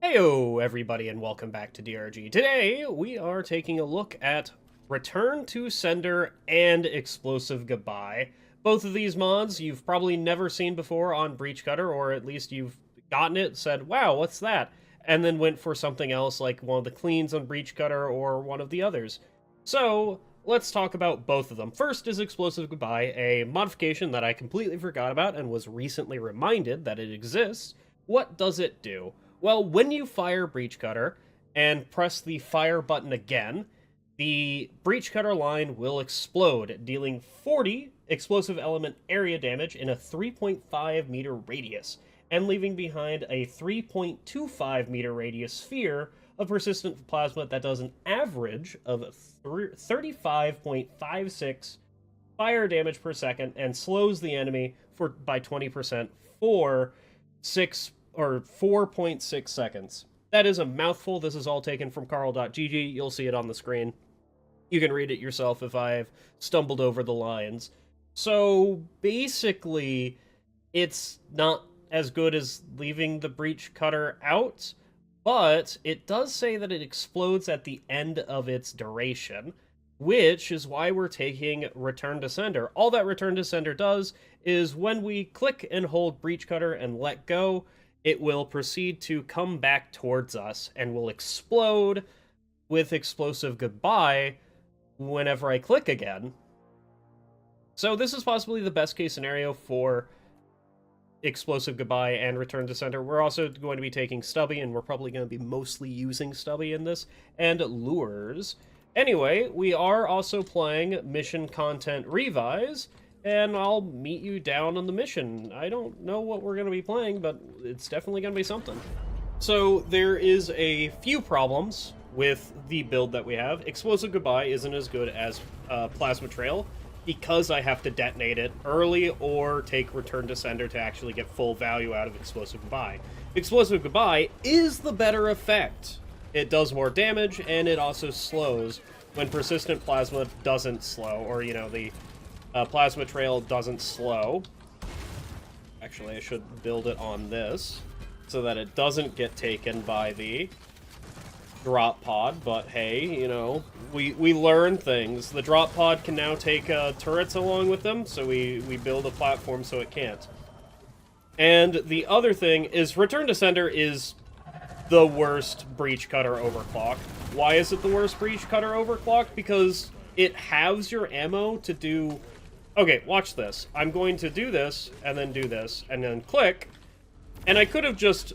Heyo everybody and welcome back to DRG. Today we are taking a look at Return to Sender and Explosive Goodbye. Both of these mods you've probably never seen before on Breach Cutter, or at least you've gotten it, said, wow, what's that? And then went for something else like one of the cleans on Breach Cutter or one of the others. So let's talk about both of them. First is Explosive Goodbye, a modification that I completely forgot about and was recently reminded that it exists. What does it do? Well, when you fire Breach Cutter and press the fire button again, the Breach Cutter line will explode, dealing 40 explosive element area damage in a 3.5 meter radius, and leaving behind a 3.25 meter radius sphere of persistent plasma that does an average of 35.56 fire damage per second and slows the enemy by 20% for 4.6 seconds. That is a mouthful. This is all taken from carl.gg. You'll see it on the screen. You can read it yourself if I've stumbled over the lines. So basically, it's not as good as leaving the Breach Cutter out, but it does say that it explodes at the end of its duration, which is why we're taking Return to Sender. All that Return to Sender does is when we click and hold Breach Cutter and let go, it will proceed to come back towards us and will explode with Explosive Goodbye whenever I click again. So this is possibly the best case scenario for Explosive Goodbye and Return to Sender. We're also going to be taking Stubby, and we're probably going to be mostly using Stubby in this, and Lures. Anyway, we are also playing Mission Content Revise, and I'll meet you down on the mission. I don't know what we're going to be playing, but it's definitely going to be something. So there is a few problems with the build that we have. Explosive Goodbye isn't as good as Plasma Trail because I have to detonate it early or take Return to Sender to actually get full value out of Explosive Goodbye. Explosive Goodbye is the better effect. It does more damage, and it also slows when Persistent Plasma doesn't slow, or, you know, the Plasma Trail doesn't slow. Actually, I should build it on this so that it doesn't get taken by the drop pod, but hey, you know, we learn things. The drop pod can now take turrets along with them, so we build a platform so it can't. And the other thing is Return to Sender is the worst Breach Cutter overclock. Why is it the worst Breach Cutter overclock? Because it halves your ammo to do... Okay, watch this. I'm going to do this, and then click, and I could have just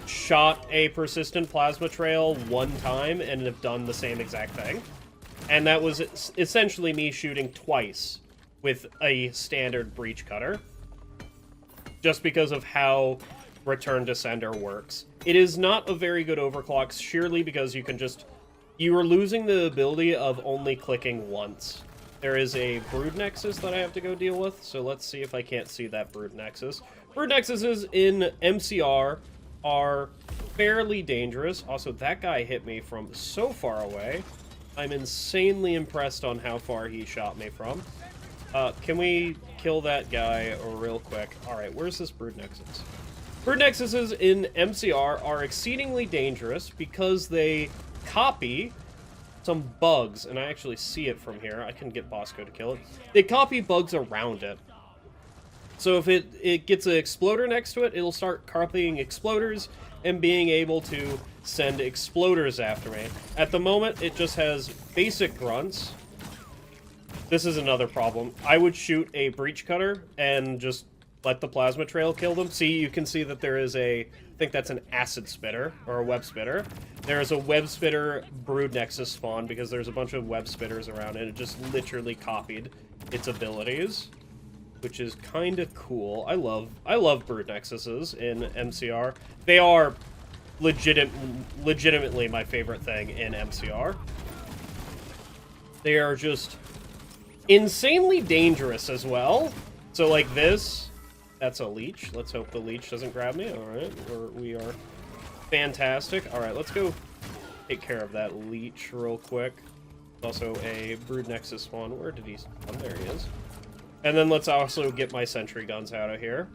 shot a Persistent Plasma Trail one time and have done the same exact thing. And that was essentially me shooting twice with a standard Breach Cutter, just because of how Return to Sender works. It is not a very good overclock, surely because you are losing the ability of only clicking once. There is a Brood Nexus that I have to go deal with, so let's see if I can't see that Brood Nexus. Brood Nexuses in MCR are fairly dangerous. Also, that guy hit me from so far away. I'm insanely impressed on how far he shot me from. Can we kill that guy real quick? Alright, where's this Brood Nexus? Brood Nexuses in MCR are exceedingly dangerous because they copy some bugs, and I actually see it from here. I can get Bosco to kill it. They copy bugs around it. So if it gets an exploder next to it, it'll start copying exploders and being able to send exploders after me. At the moment, it just has basic grunts. This is another problem. I would shoot a Breach Cutter and just let the Plasma Trail kill them. See, you can see that there is I think that's an Acid Spitter, or a Web Spitter. There is a Web Spitter Brood Nexus spawn because there's a bunch of Web Spitters around it. It just literally copied its abilities, which is kind of cool. I love Brood Nexuses in MCR. They are legitimately my favorite thing in MCR. They are just insanely dangerous as well. So like this, that's a leech. Let's hope the leech doesn't grab me. Alright, we are fantastic. Alright, let's go take care of that leech real quick. Also a Brood Nexus spawn. Where did he spawn? There he is. And then let's also get my sentry guns out of here.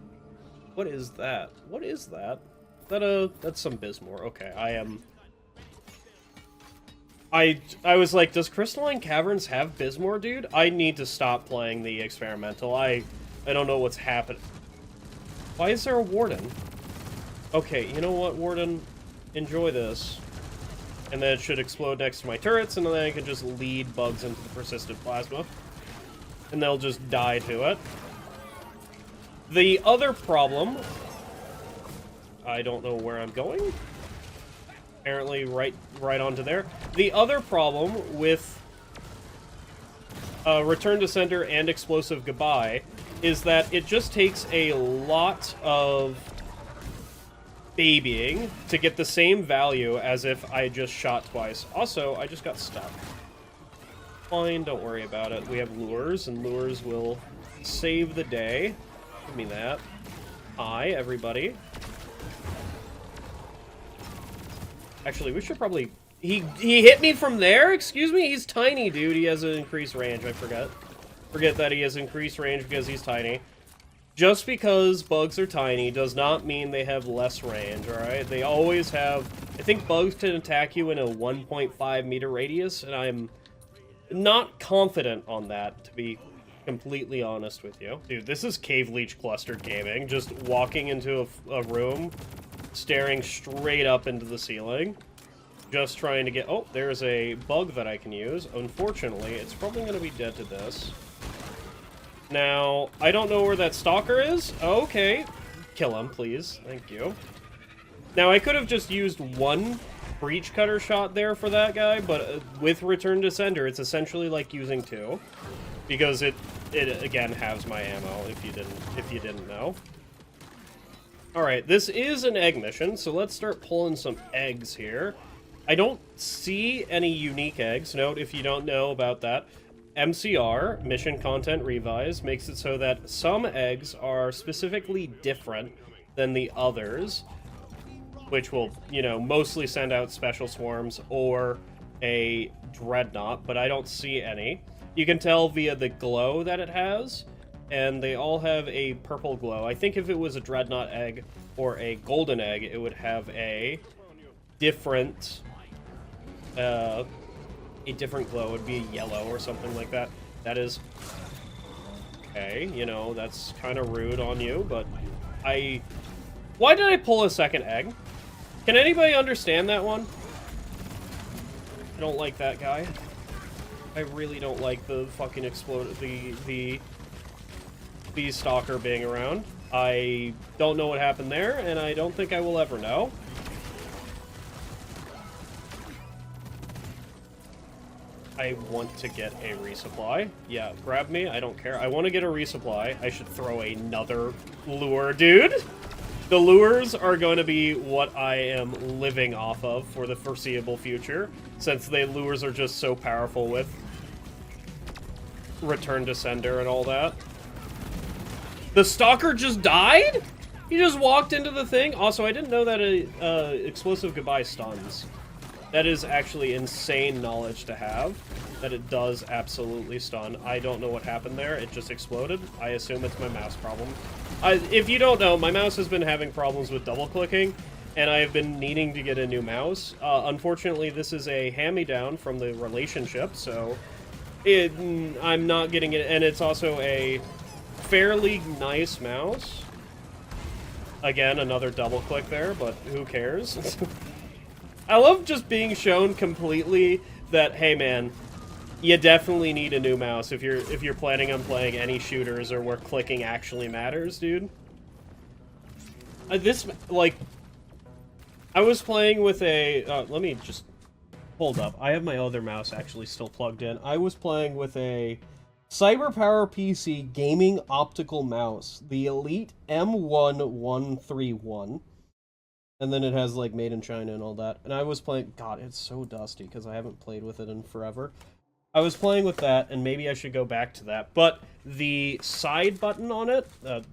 What is that? What is that? That's some Bismore. Okay, I was like, does Crystalline Caverns have Bismore, dude? I need to stop playing the experimental. I don't know what's happening. Why is there a Warden? Okay, you know what, Warden? Enjoy this. And then it should explode next to my turrets, and then I can just lead bugs into the persistent plasma. And they'll just die to it. The other problem... I don't know where I'm going. Apparently right onto there. The other problem with Return to Sender and Explosive Goodbye is that it just takes a lot of babying to get the same value as if I just shot twice. Also, I just got stuck. Fine, don't worry about it. We have lures, and lures will save the day. Give me that. Hi, everybody. Actually, we should probably... He hit me from there? Excuse me? He's tiny, dude. He has an increased range, I forget. Forget that he has increased range because he's tiny. Just because bugs are tiny does not mean they have less range, alright? They always have... I think bugs can attack you in a 1.5 meter radius, and I'm not confident on that, to be completely honest with you. Dude, this is Cave Leech Clustered Gaming. Just walking into a room, staring straight up into the ceiling. Just trying to get... Oh, there's a bug that I can use. Unfortunately, it's probably going to be dead to this. Now, I don't know where that stalker is. Okay. Kill him, please. Thank you. Now, I could have just used one breach cutter shot there for that guy, but with Return to Sender, it's essentially like using two. Because it again halves my ammo, if you didn't know. Alright, this is an egg mission, so let's start pulling some eggs here. I don't see any unique eggs. Note, if you don't know about that, MCR, Mission Content Revise, makes it so that some eggs are specifically different than the others, which will, you know, mostly send out special swarms or a dreadnought, but I don't see any. You can tell via the glow that it has, and they all have a purple glow. I think if it was a dreadnought egg or a golden egg, it would have a different glow. It would be a yellow or something like that. That is... Okay, you know, that's kind of rude on you, but why did I pull a second egg? Can anybody understand that one? I don't like that guy. I really don't like the fucking the stalker being around. I don't know what happened there, and I don't think I will ever know. I want to get a resupply. Yeah, grab me. I don't care. I want to get a resupply. I should throw another lure, dude. The lures are going to be what I am living off of for the foreseeable future, since the lures are just so powerful with Return to Sender and all that. The stalker just died? He just walked into the thing? Also, I didn't know that Explosive Goodbye stuns. That is actually insane knowledge to have, that it does absolutely stun. I don't know what happened there. It just exploded. I assume it's my mouse problem. If you don't know, my mouse has been having problems with double-clicking, and I have been needing to get a new mouse. Unfortunately, this is a hand-me-down from the relationship, so I'm not getting it, and it's also a fairly nice mouse. Again, another double-click there, but who cares? I love just being shown completely that, hey man, you definitely need a new mouse if you're planning on playing any shooters or where clicking actually matters, dude. I was playing with a, let me just, hold up. I have my other mouse actually still plugged in. I was playing with a CyberPower PC gaming optical mouse, the Elite M1131. And then it has, like, Made in China and all that. And I was playing... God, it's so dusty, because I haven't played with it in forever. I was playing with that, and maybe I should go back to that. But the side button on it... I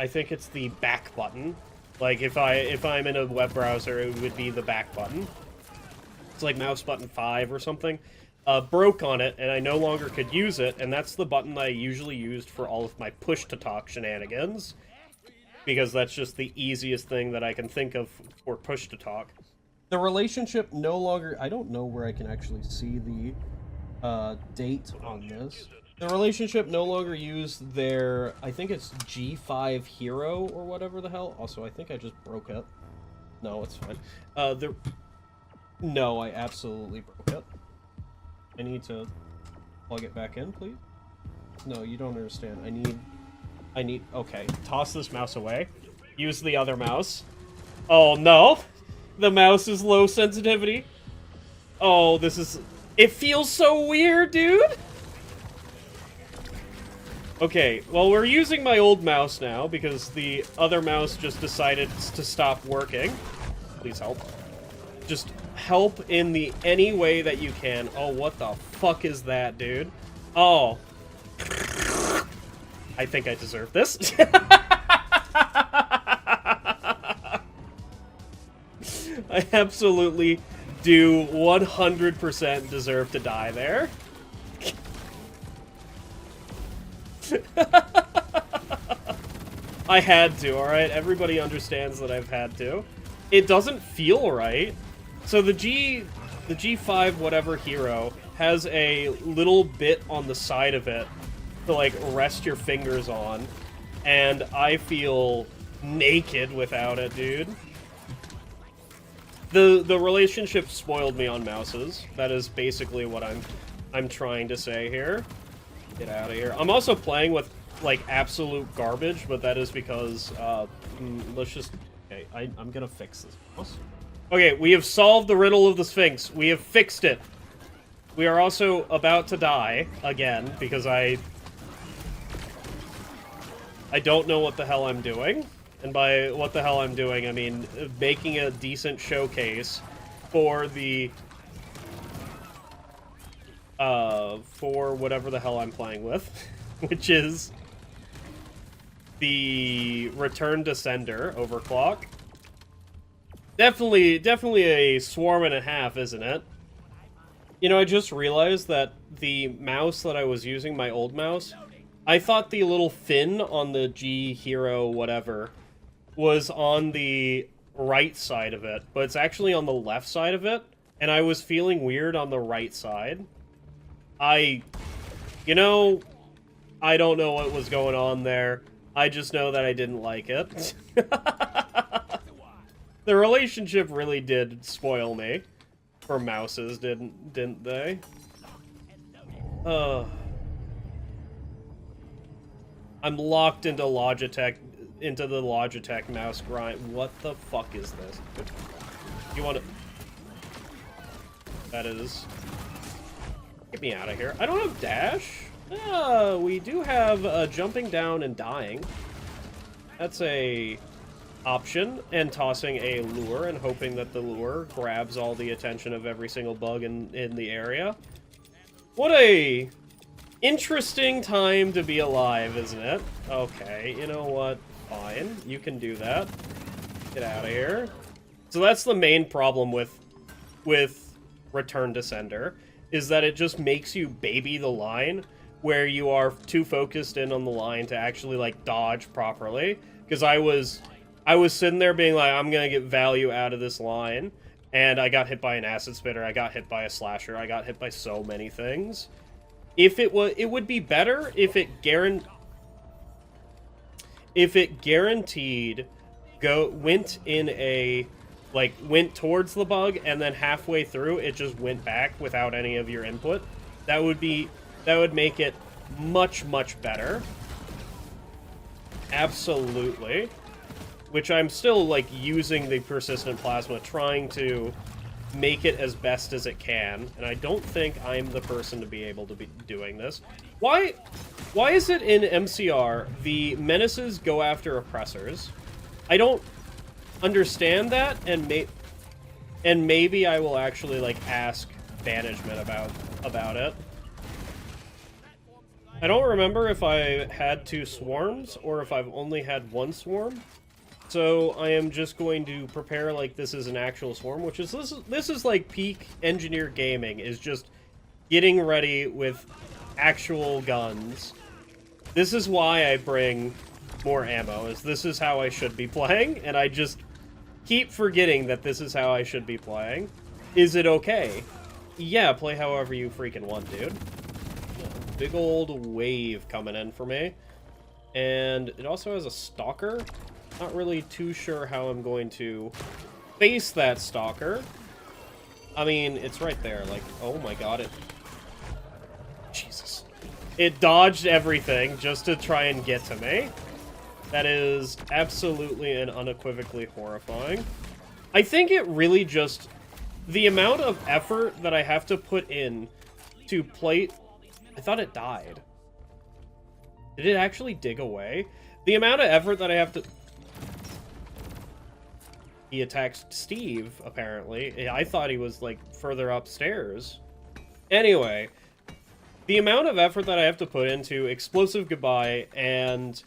think it's the back button. Like, if I'm in a web browser, it would be the back button. It's like mouse button 5 or something. Broke on it, and I no longer could use it, and that's the button I usually used for all of my push-to-talk shenanigans. because that's just the easiest thing that I can think of for push-to-talk. The relationship no longer... I don't know where I can actually see the date on this. The relationship no longer used their... I think it's G5 hero or whatever the hell. Also, I think I just broke it. No, it's fine. No, I absolutely broke it. I need to plug it back in, please. No, you don't understand. I need... Okay, toss this mouse away. Use the other mouse. Oh, no! The mouse is low sensitivity. Oh, this is... It feels so weird, dude! Okay, well, we're using my old mouse now, because the other mouse just decided to stop working. Please help. Just help in the any way that you can. Oh, what the fuck is that, dude? Oh. I think I deserve this. I absolutely do 100% deserve to die there. I had to, alright? Everybody understands that I've had to. It doesn't feel right. So the G5 whatever hero has a little bit on the side of it to, like, rest your fingers on. And I feel naked without it, dude. The relationship spoiled me on mouses. That is basically what I'm trying to say here. Get out of here. I'm also playing with, like, absolute garbage, but that is because, let's just... Okay, I'm gonna fix this mouse. Okay, we have solved the riddle of the Sphinx. We have fixed it. We are also about to die, again, because I don't know what the hell I'm doing. And by what the hell I'm doing, I mean making a decent showcase for the... for whatever the hell I'm playing with, which is the Return to Sender Overclock. Definitely a swarm and a half, isn't it? You know, I just realized that the mouse that I was using, my old mouse, I thought the little fin on the G hero whatever was on the right side of it, but it's actually on the left side of it, and I was feeling weird on the right side. You know, I don't know what was going on there. I just know that I didn't like it. The relationship really did spoil me. For mouses, didn't they? I'm locked into Logitech, into the Logitech mouse grind. What the fuck is this? You want to... That is... Get me out of here. I don't have dash. We do have jumping down and dying. That's a option. And tossing a lure and hoping that the lure grabs all the attention of every single bug in the area. What a interesting time to be alive, isn't it? Okay, you know what? Fine. You can do that. Get out of here. So that's the main problem with Return to Sender, is that it just makes you baby the line where you are too focused in on the line to actually, like, dodge properly. Because I was sitting there being like, I'm gonna get value out of this line, and I got hit by an acid spitter, I got hit by a slasher, I got hit by so many things. If it would be better if it guaranteed went towards the bug, and then halfway through it just went back without any of your input. That would make it much better. Absolutely. Which I'm still, like, using the persistent plasma, trying to make it as best as it can, and I don't think I'm the person to be able to be doing this. Why is it in MCR the menaces go after oppressors? I don't understand that, and maybe I will actually, like, ask Banishment about it. I don't remember if I had 2 swarms or if I've only had 1 swarm. So I am just going to prepare like this is an actual swarm, which is this is like peak engineer gaming, is just getting ready with actual guns. This is why I bring more ammo, as this is how I should be playing, and I just keep forgetting that this is how I should be playing. Is it okay? Yeah, play however you freaking want, dude. Big old wave coming in for me. And it also has a stalker. Not really too sure how I'm going to face that stalker. I mean, it's right there. Like, oh my god, Jesus. It dodged everything just to try and get to me. That is absolutely and unequivocally horrifying. I think it really just... The amount of effort that I have to put in to plate... I thought it died. Did it actually dig away? The amount of effort that I have to... He attacked Steve, apparently. I thought he was, like, further upstairs. Anyway, the amount of effort that I have to put into Explosive Goodbye and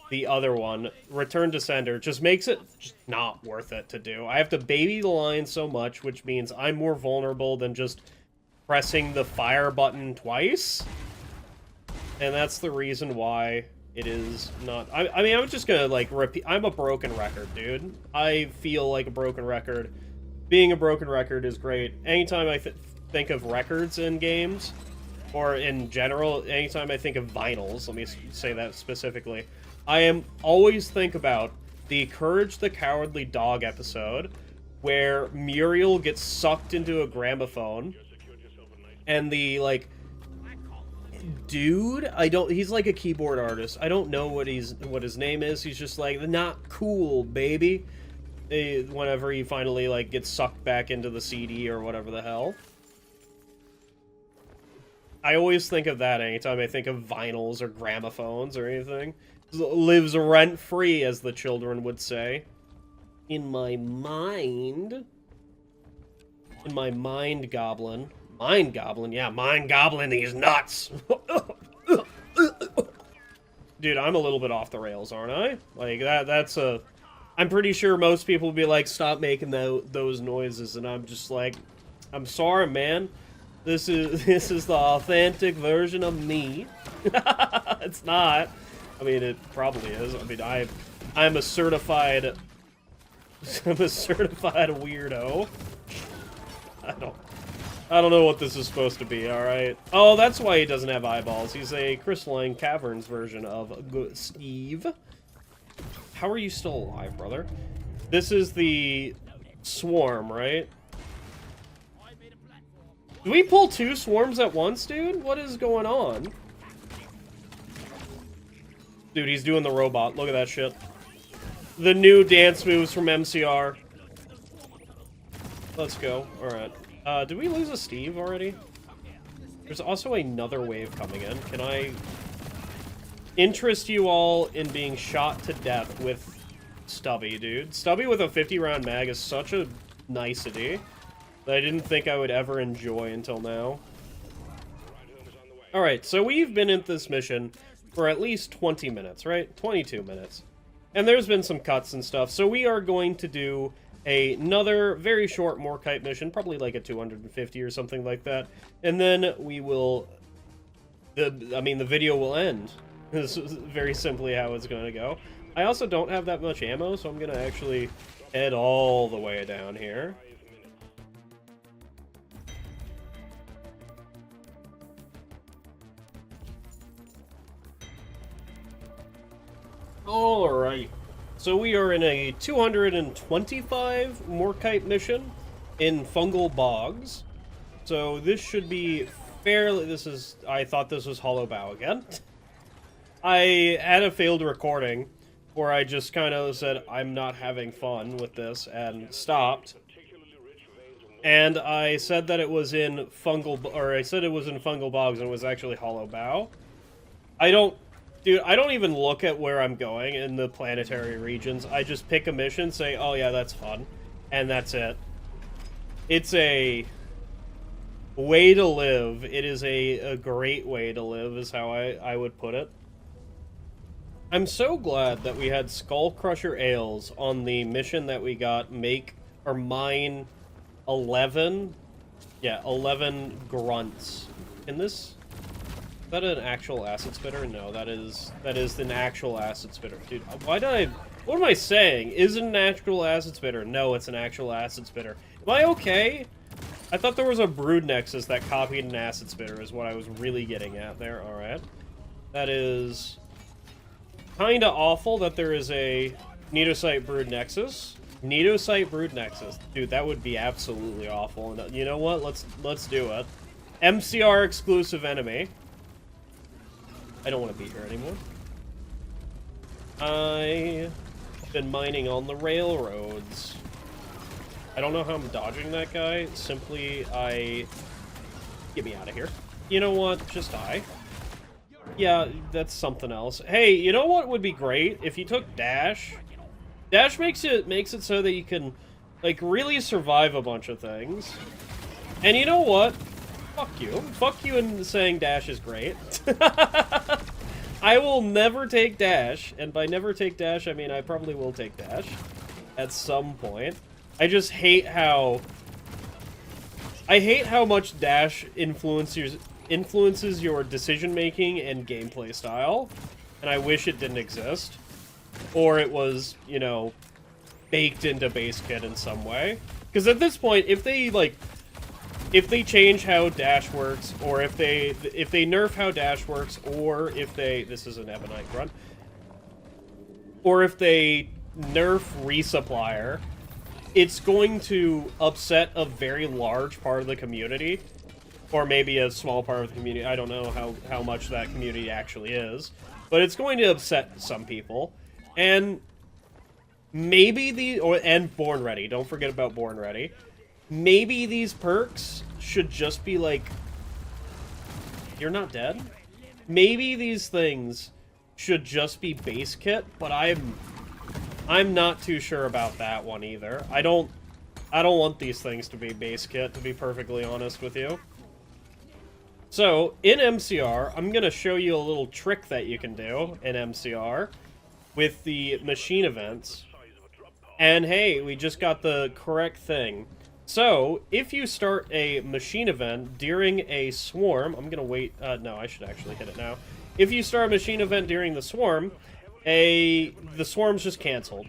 the other one, Return to Sender, just makes it just not worth it to do. I have to baby the line so much, which means I'm more vulnerable than just pressing the fire button twice. And that's the reason why it is not... I mean, I'm just gonna, like, repeat... I'm a broken record, dude. I feel like a broken record. Being a broken record is great. Anytime I think of records in games, or in general, anytime I think of vinyls, let me say that specifically, I always think about the Courage the Cowardly Dog episode, where Muriel gets sucked into a gramophone, and the, like... Dude, he's like a keyboard artist. I don't know what his name is. He's just like, not cool, baby. Whenever he finally, like, gets sucked back into the CD or whatever the hell. I always think of that anytime I think of vinyls or gramophones or anything. Lives rent-free, as the children would say. In my mind. In my mind goblin. Mind Goblin? Yeah, Mind Goblin these nuts! Dude, I'm a little bit off the rails, aren't I? Like, that's a... I'm pretty sure most people would be like, stop making those noises, and I'm just like, I'm sorry, man. This is the authentic version of me. It's not. I mean, it probably is. I mean, I'm a certified... I'm a certified weirdo. I don't know what this is supposed to be, alright? Oh, that's why he doesn't have eyeballs. He's a Crystalline Caverns version of Steve. How are you still alive, brother? This is the swarm, right? Do we pull 2 swarms at once, dude? What is going on? Dude, he's doing the robot. Look at that shit. The new dance moves from MCR. Let's go. Alright. Did we lose a Steve already? There's also another wave coming in. Can I interest you all in being shot to death with Stubby, dude? Stubby with a 50-round mag is such a nicety that I didn't think I would ever enjoy until now. Alright, so we've been in this mission for at least 20 minutes, right? 22 minutes. And there's been some cuts and stuff, so we are going to do another very short Morkite mission, probably like a 250 or something like that, and then we will... the video will end. This is very simply how it's going to go. I also don't have that much ammo, so I'm going to actually head all the way down here. Alright. So we are in a 225 Morkite mission in Fungal Bogs. So this should be fairly... I thought this was Hollow Bow again. I had a failed recording where I just kind of said, I'm not having fun with this, and stopped. And I said that it was in Fungal... I said it was in Fungal Bogs, and it was actually Hollow Bow. Dude, I don't even look at where I'm going in the planetary regions. I just pick a mission, say, oh yeah, that's fun. And that's it. It's a way to live. It is a great way to live, is how I would put it. I'm so glad that we had Skull Crusher Ales on the mission that we got, mine 11. Yeah, 11 grunts. Can this... Is that an actual acid spitter? No, that is an actual acid spitter. Dude, why did I... What am I saying? Is it an actual acid spitter? No, it's an actual acid spitter. Am I okay? I thought there was a brood nexus that copied an acid spitter is what I was really getting at there. Alright. That is kinda awful that there is a Nidosite brood nexus. Nidosite brood nexus. Dude, that would be absolutely awful. And you know what? Let's do it. MCR exclusive enemy. I don't want to be here anymore. I've been mining on the railroads. I don't know how I'm dodging that guy. Simply, get me out of here. You know what? Just die. Yeah, that's something else. Hey, you know what would be great? If you took Dash. Dash makes it so that you can, like, really survive a bunch of things. And you know what? Fuck you. Fuck you in saying Dash is great. I will never take Dash, and by never take Dash, I mean I probably will take Dash at some point. I just hate how... I hate how much Dash influences your decision-making and gameplay style, and I wish it didn't exist. Or it was, you know, baked into base kit in some way. Because at this point, if they, like... If they change how Dash works, or if they nerf how Dash works, or if they... This is an Ebonite grunt. Or if they nerf Resupplier, it's going to upset a very large part of the community. Or maybe a small part of the community. I don't know how much that community actually is. But it's going to upset some people. And maybe and Born Ready. Don't forget about Born Ready. Maybe these perks should just be like... You're not dead? Maybe these things should just be base kit, but I'm not too sure about that one either. I don't want these things to be base kit, to be perfectly honest with you. So, in MCR, I'm gonna show you a little trick that you can do in MCR with the machine events. And hey, we just got the correct thing. So, if you start a machine event during a swarm... I'm gonna wait... no, I should actually hit it now. If you start a machine event during the swarm, the swarm's just cancelled.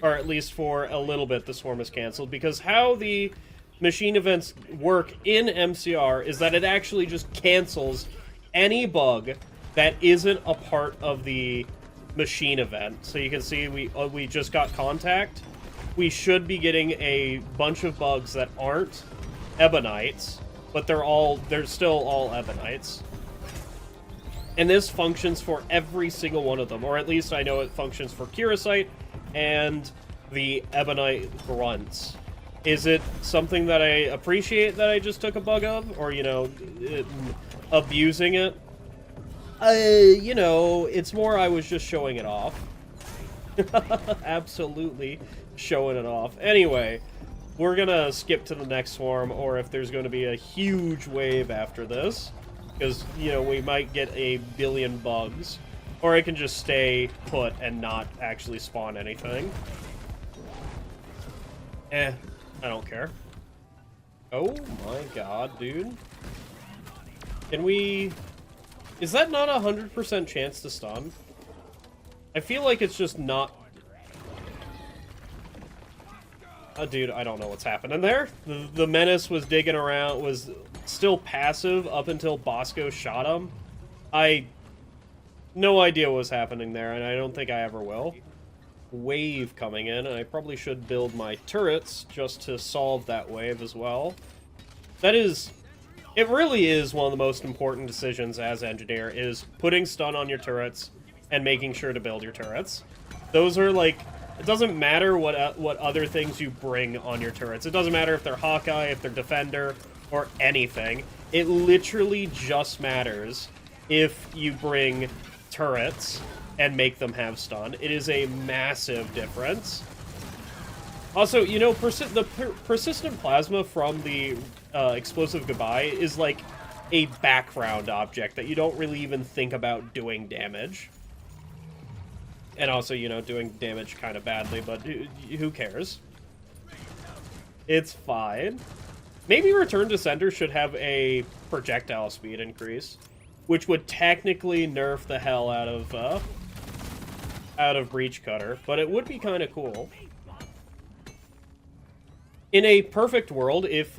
Or at least for a little bit, the swarm is cancelled. Because how the machine events work in MCR is that it actually just cancels any bug that isn't a part of the machine event. So you can see we just got contact. We should be getting a bunch of bugs that aren't Ebonites, but they're still all Ebonites. And this functions for every single one of them, or at least I know it functions for Curasite and the Ebonite grunts. Is it something that I appreciate that I just took a bug of, or, you know, abusing it? You know, it's more I was just showing it off. Absolutely showing it off. Anyway, we're gonna skip to the next swarm, or if there's going to be a huge wave after this, because, you know, we might get a billion bugs, or I can just stay put and not actually spawn anything. I don't care. Oh my god, dude. Can we... Is that not 100% chance to stun? I feel like it's just not... dude, I don't know what's happening there. The Menace was digging around, was still passive up until Bosco shot him. No idea what was happening there, and I don't think I ever will. Wave coming in, and I probably should build my turrets just to solve that wave as well. That is... It really is one of the most important decisions as engineer, is putting stun on your turrets and making sure to build your turrets. Those are like... It doesn't matter what other things you bring on your turrets. It doesn't matter if they're Hawkeye, if they're Defender, or anything. It literally just matters if you bring turrets and make them have stun. It is a massive difference. Also, you know, the persistent plasma from the explosive goodbye is like a background object that you don't really even think about doing damage. And also, you know, doing damage kind of badly, but who cares? It's fine. Maybe Return to Sender should have a projectile speed increase. which would technically nerf the hell out of Breach Cutter, but it would be kind of cool. In a perfect world, if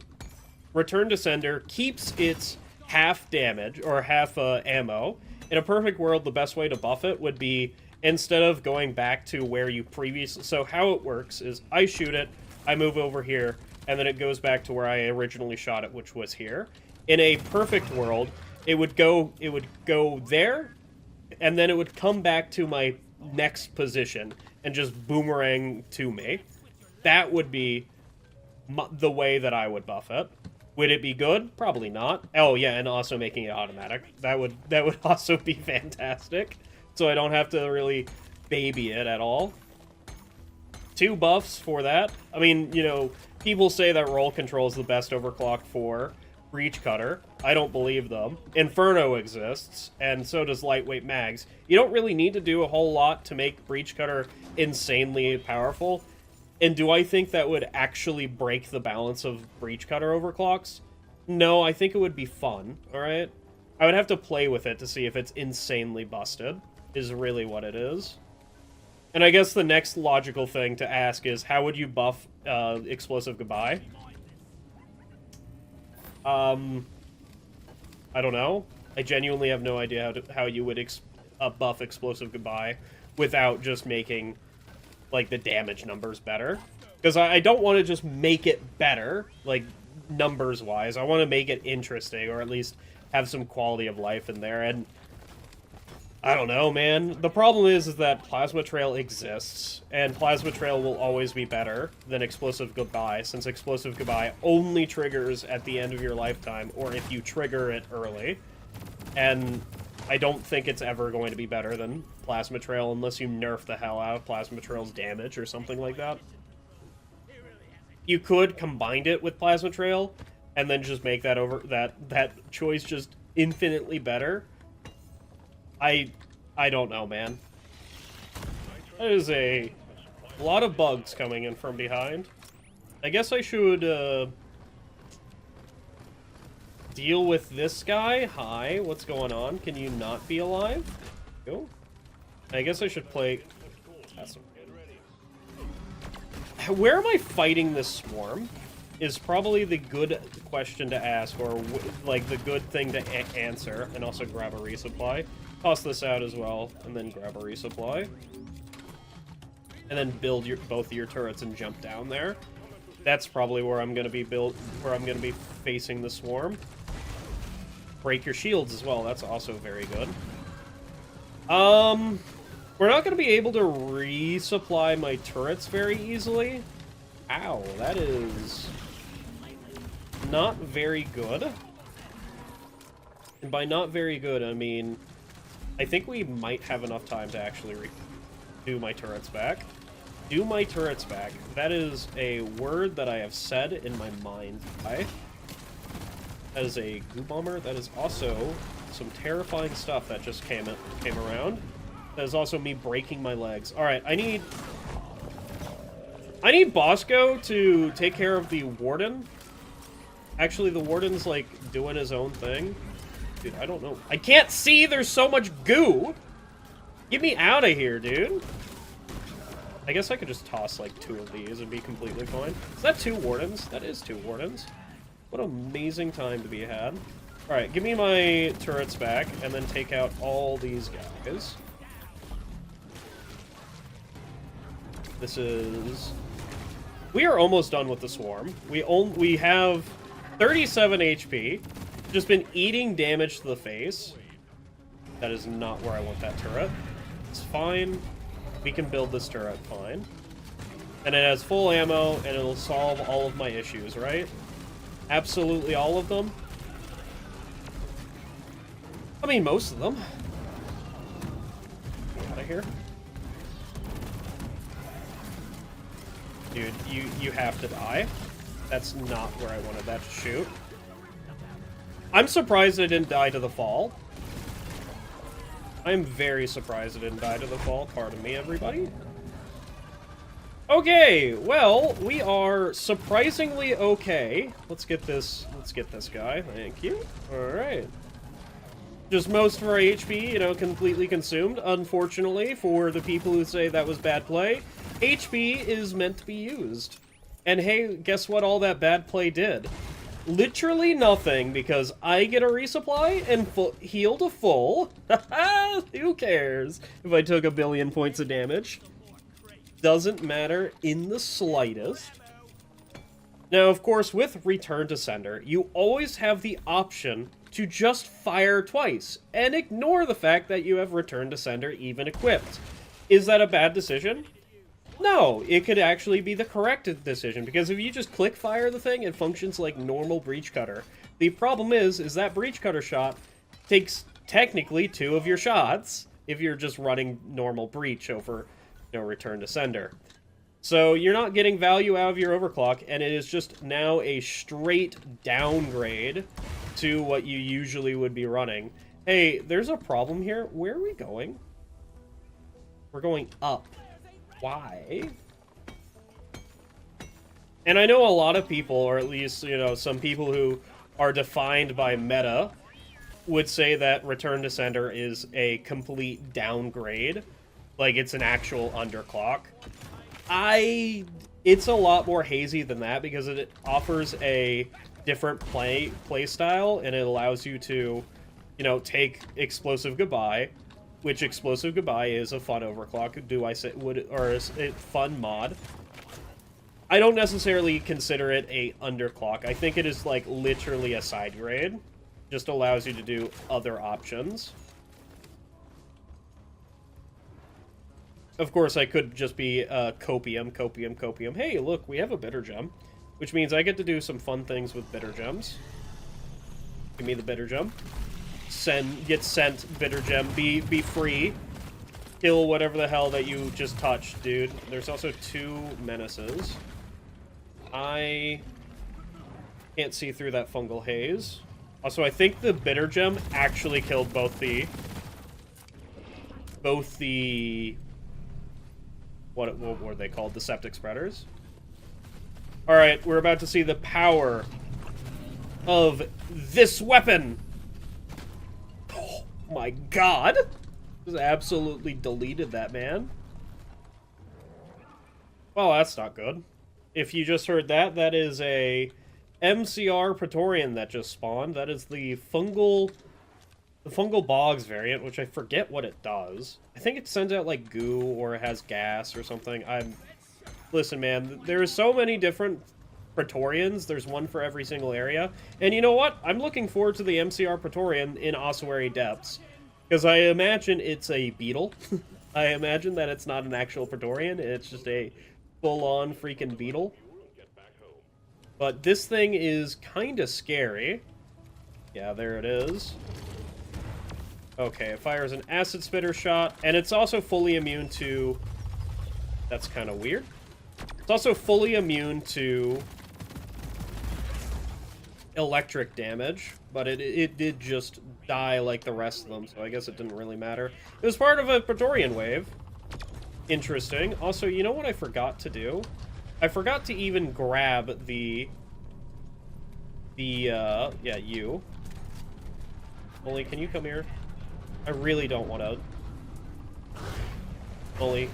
Return to Sender keeps its half damage, or half ammo, in a perfect world, the best way to buff it would be, instead of going back to where you previously... So how it works is, I shoot it, I move over here, and then it goes back to where I originally shot it, which was here. In a perfect world, it would go there, and then it would come back to my next position, and just boomerang to me. That would be the way that I would buff it. Would it be good? Probably not. Oh yeah, and also making it automatic. That would also be fantastic. So I don't have to really baby it at all. 2 buffs for that. I mean, you know, people say that roll control is the best overclock for Breach Cutter. I don't believe them. Inferno exists, and so does lightweight mags. You don't really need to do a whole lot to make Breach Cutter insanely powerful. And do I think that would actually break the balance of Breach Cutter overclocks? No, I think it would be fun, alright? I would have to play with it to see if it's insanely busted, is really what it is. And I guess the next logical thing to ask is, how would you buff Explosive Goodbye? I don't know. I genuinely have no idea how you would buff Explosive Goodbye without just making, like, the damage numbers better. Because I don't want to just make it better, like, numbers-wise. I want to make it interesting, or at least have some quality of life in there, and I don't know, man. The problem is that Plasma Trail exists, and Plasma Trail will always be better than Explosive Goodbye, since Explosive Goodbye only triggers at the end of your lifetime, or if you trigger it early. And I don't think it's ever going to be better than Plasma Trail unless you nerf the hell out of Plasma Trail's damage or something like that. You could combine it with Plasma Trail, and then just make that choice just infinitely better. I don't know, man. That is a lot of bugs coming in from behind. I guess I should deal with this guy. Hi, what's going on? Can you not be alive? Go. I guess I should play... Where am I fighting this swarm? Is probably the good question to ask, or like the good thing to answer, and also grab a resupply. Toss this out as well, and then grab a resupply. And then build both of your turrets and jump down there. That's probably where I'm gonna be facing the swarm. Break your shields as well, that's also very good. We're not gonna be able to resupply my turrets very easily. Ow, that is not very good. And by not very good, I mean, I think we might have enough time to actually do my turrets back. Do my turrets back. That is a word that I have said in my mind. That is a goo bomber. That is also some terrifying stuff that just came around. That is also me breaking my legs. Alright, I need Bosco to take care of the Warden. Actually, the Warden's, like, doing his own thing. Dude, I don't know. I can't see! There's so much goo! Get me out of here, dude! I guess I could just toss, like, 2 of these and be completely fine. Is that 2 Wardens? That is 2 Wardens. What an amazing time to be had. Alright, give me my turrets back, and then take out all these guys. This is... We are almost done with the swarm. We have 37 HP. Just been eating damage to the face. That is not where I want that turret. It's fine. We can build this turret fine. And it has full ammo, and it'll solve all of my issues, right? Absolutely all of them. I mean, most of them. Get out of here. Dude, you have to die. That's not where I wanted that to shoot. I'm surprised I didn't die to the fall. I'm very surprised I didn't die to the fall. Pardon me, everybody. Okay, well, we are surprisingly okay. Let's get this guy. Thank you. Alright. Just most of our HP, you know, completely consumed. Unfortunately, for the people who say that was bad play, HP is meant to be used. And hey, guess what all that bad play did? Literally nothing, because I get a resupply and heal to full. Who cares if I took 1 billion points of damage? Doesn't matter in the slightest. Now, of course, with Return to Sender, you always have the option to just fire twice, and ignore the fact that you have Return to Sender even equipped. Is that a bad decision? No, it could actually be the correct decision, because if you just click fire the thing, it functions like normal Breach Cutter. The problem is that Breach Cutter shot takes technically 2 of your shots, if you're just running normal Breach over, you know, Return to Sender. So you're not getting value out of your Overclock, and it is just now a straight downgrade to what you usually would be running. Hey, there's a problem here. Where are we going? We're going up. Why? And I know a lot of people, or at least, you know, some people who are defined by meta, would say that Return to Sender is a complete downgrade. Like, it's an actual underclock. It's a lot more hazy than that, because it offers a different play style, and it allows you to, you know, take Explosive Goodbye, which Explosive Goodbye is a fun overclock. Do I say or is it fun mod? I don't necessarily consider it a underclock. I think it is like literally a side grade. Just allows you to do other options. Of course, I could just be copium. Hey, look, we have a bitter gem, which means I get to do some fun things with bitter gems. Give me the bitter gem. Get sent bitter gem. Be free. Kill whatever the hell that you just touched, dude. There's also 2 menaces. I can't see through that fungal haze. Also, I think the bitter gem actually killed both the what were they called? The septic spreaders. Alright, we're about to see the power of this weapon. Oh my god. Just absolutely deleted that man. Well, that's not good. If you just heard that, that is a MCR Praetorian that just spawned. That is the fungal bogs variant, which I forget what it does. I think it sends out like goo, or it has gas or something. Listen, man, there are so many different Praetorians. There's one for every single area. And you know what? I'm looking forward to the MCR Praetorian in Ossuary Depths, because I imagine it's a beetle. I imagine that it's not an actual Praetorian. It's just a full-on freaking beetle. But this thing is kind of scary. Yeah, there it is. Okay, it fires an acid spitter shot, and it's also fully immune to... That's kind of weird. It's also fully immune to electric damage, but it did just die like the rest of them, so I guess it didn't really matter. It was part of a Praetorian wave. Interesting. Also, you know what I forgot to do? I forgot to even grab yeah, you. Molly, can you come here? I really don't want to. Molly,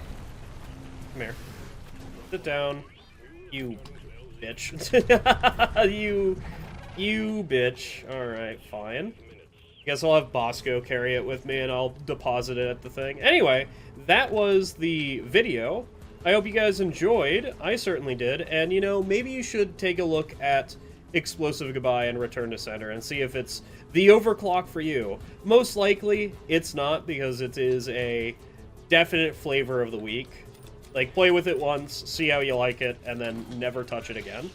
come here. Sit down. You bitch. you bitch. Alright, fine. Guess I'll have Bosco carry it with me and I'll deposit it at the thing. Anyway, that was the video. I hope you guys enjoyed. I certainly did. And, you know, maybe you should take a look at Explosive Goodbye and Return to Sender and see if it's the overclock for you. Most likely, it's not, because it is a definite flavor of the week. Like, play with it once, see how you like it, and then never touch it again.